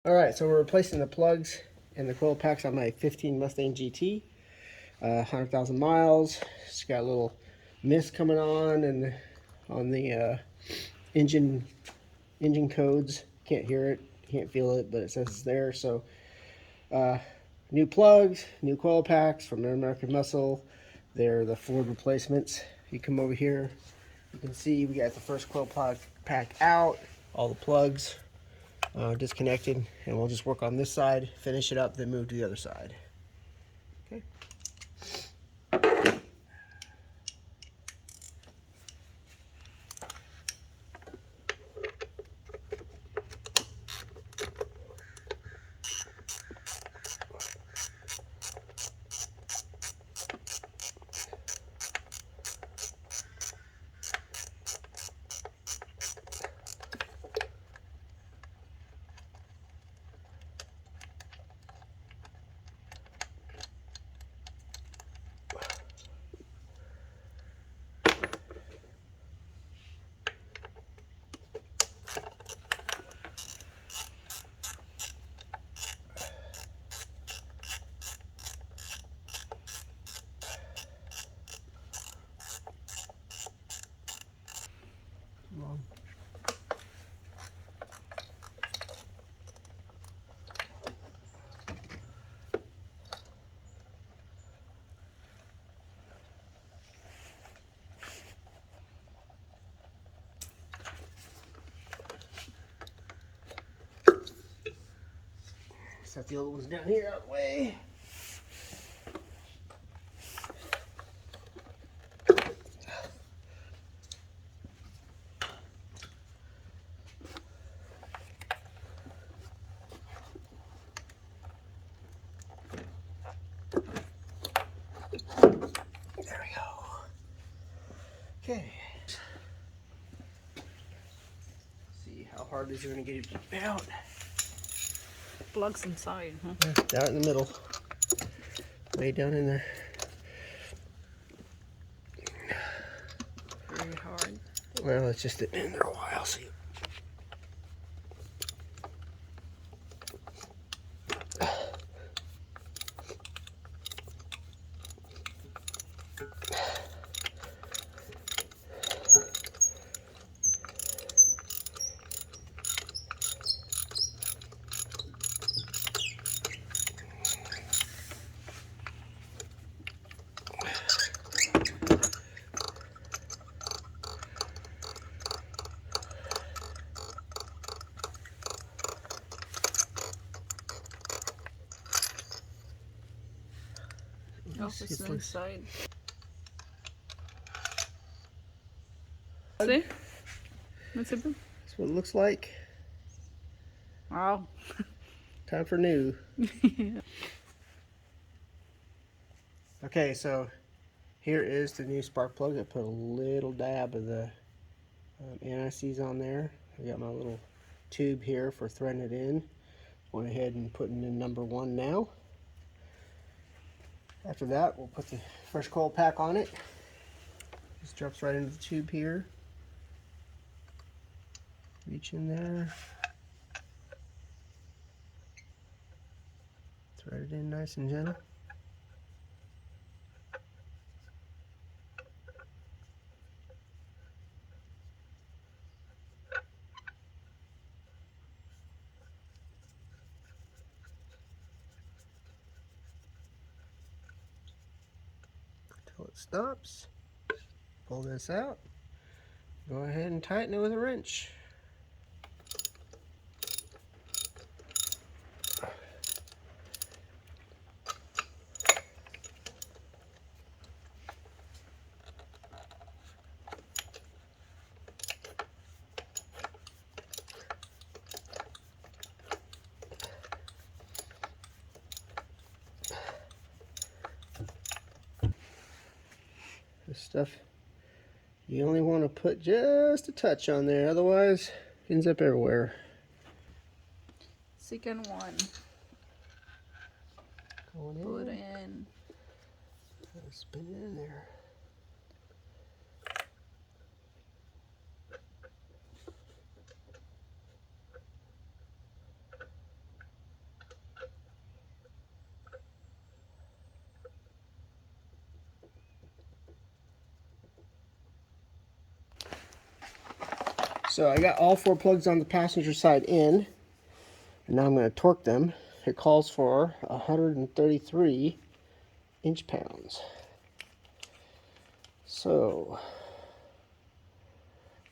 Alright, so we're replacing the plugs and the coil packs on my 15 Mustang GT. 100,000 miles. It's got a little mist coming on and on the engine codes. Can't hear it, can't feel it, but it says it's there. So new plugs, new coil packs from American Muscle. They're the Ford replacements. You come over here, you can see we got the first coil pack out, all the plugs disconnected, and we'll just work on this side, finish it up, then move to the other side. Okay. Set the old ones down here out of the way. There we go. Okay. See how hard is it going to get it out? Plugs inside, huh? Yeah, down in the middle. Way down in there. Very hard. Well, it's just in there a while, see. Oh, it's inside. See? That's it. That's what it looks like. Wow. Time for new. Okay, so here is the new spark plug. I put a little dab of the anti-seize on there. I got my little tube here for threading it in. Went ahead and putting in number 1 now. After that, we'll put the first coil pack on it. Just drops right into the tube here. Reach in there. Thread it in nice and gentle. Until it stops. Pull this out. Go ahead and tighten it with a wrench. This stuff, you only want to put just a touch on there, otherwise it ends up everywhere. Second one. Put in. Spin it in there. So I got all 4 plugs on the passenger side in, and now I'm going to torque them. It calls for 133 inch-pounds. So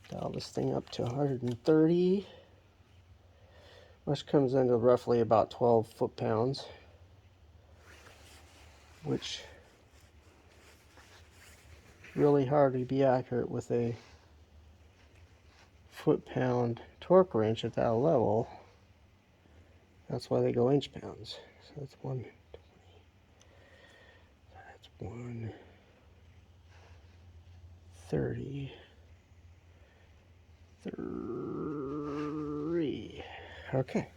dial this thing up to 130, which comes into roughly about 12 foot-pounds, which really hard to be accurate with a foot-pound torque wrench at that level. That's why they go inch-pounds. So that's 120. That's 130. 3. Okay.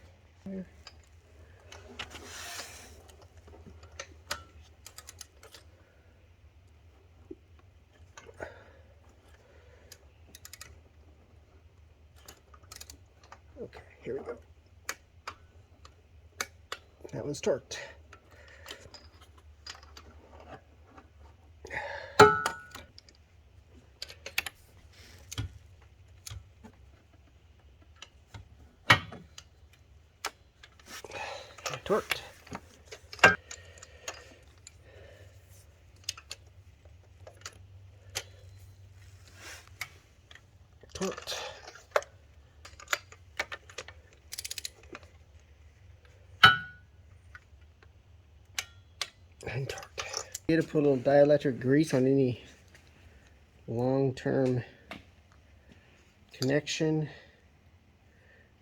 Okay, here we go. That one's torqued. Torqued. Torqued. And torqued. You need to put a little dielectric grease on any long-term connection.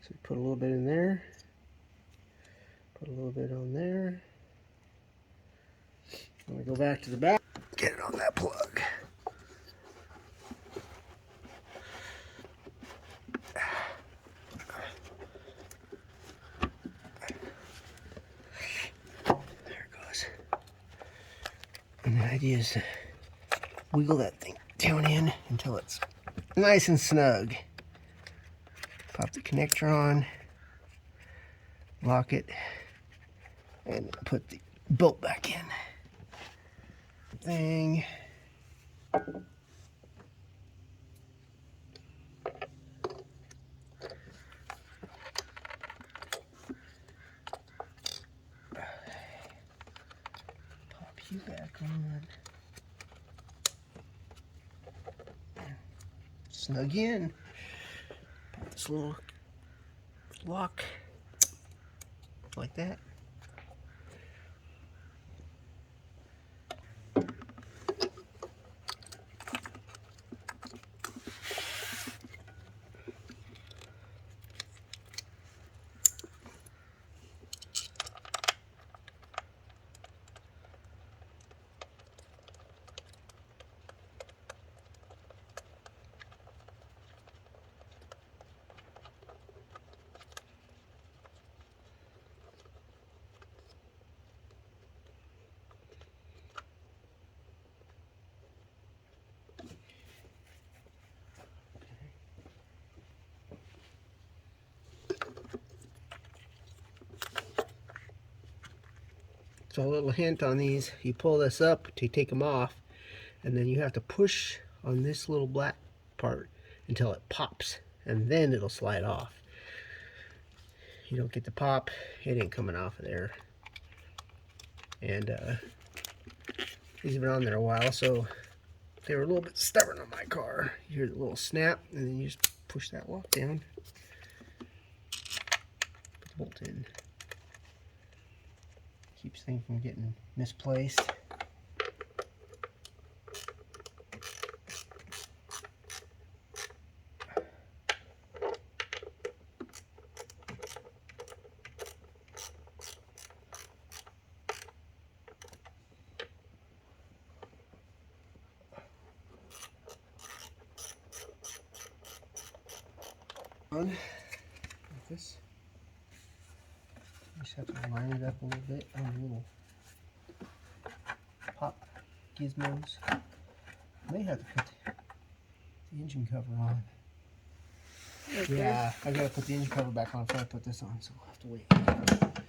So put a little bit in there. Put a little bit on there. I'm going to go back to the back. Get it on that plug. There it goes. And the idea is to wiggle that thing down in until it's nice and snug. Pop the connector on, lock it, and put the bolt back in. Thing. Pop you back on. Snug in. Pop this little lock like that. So a little hint on these, you pull this up to take them off, and then you have to push on this little black part until it pops, and then it'll slide off. You don't get the pop, it ain't coming off of there. And these have been on there a while, so they were a little bit stubborn on my car. You hear the little snap, and then you just push that lock down. Put the bolt in. Keeps things from getting misplaced. Like this. Just have to line it up a little bit on the little pop gizmos. I may have to put the engine cover on. Okay. Yeah, I gotta put the engine cover back on before I put this on, so I'll have to wait.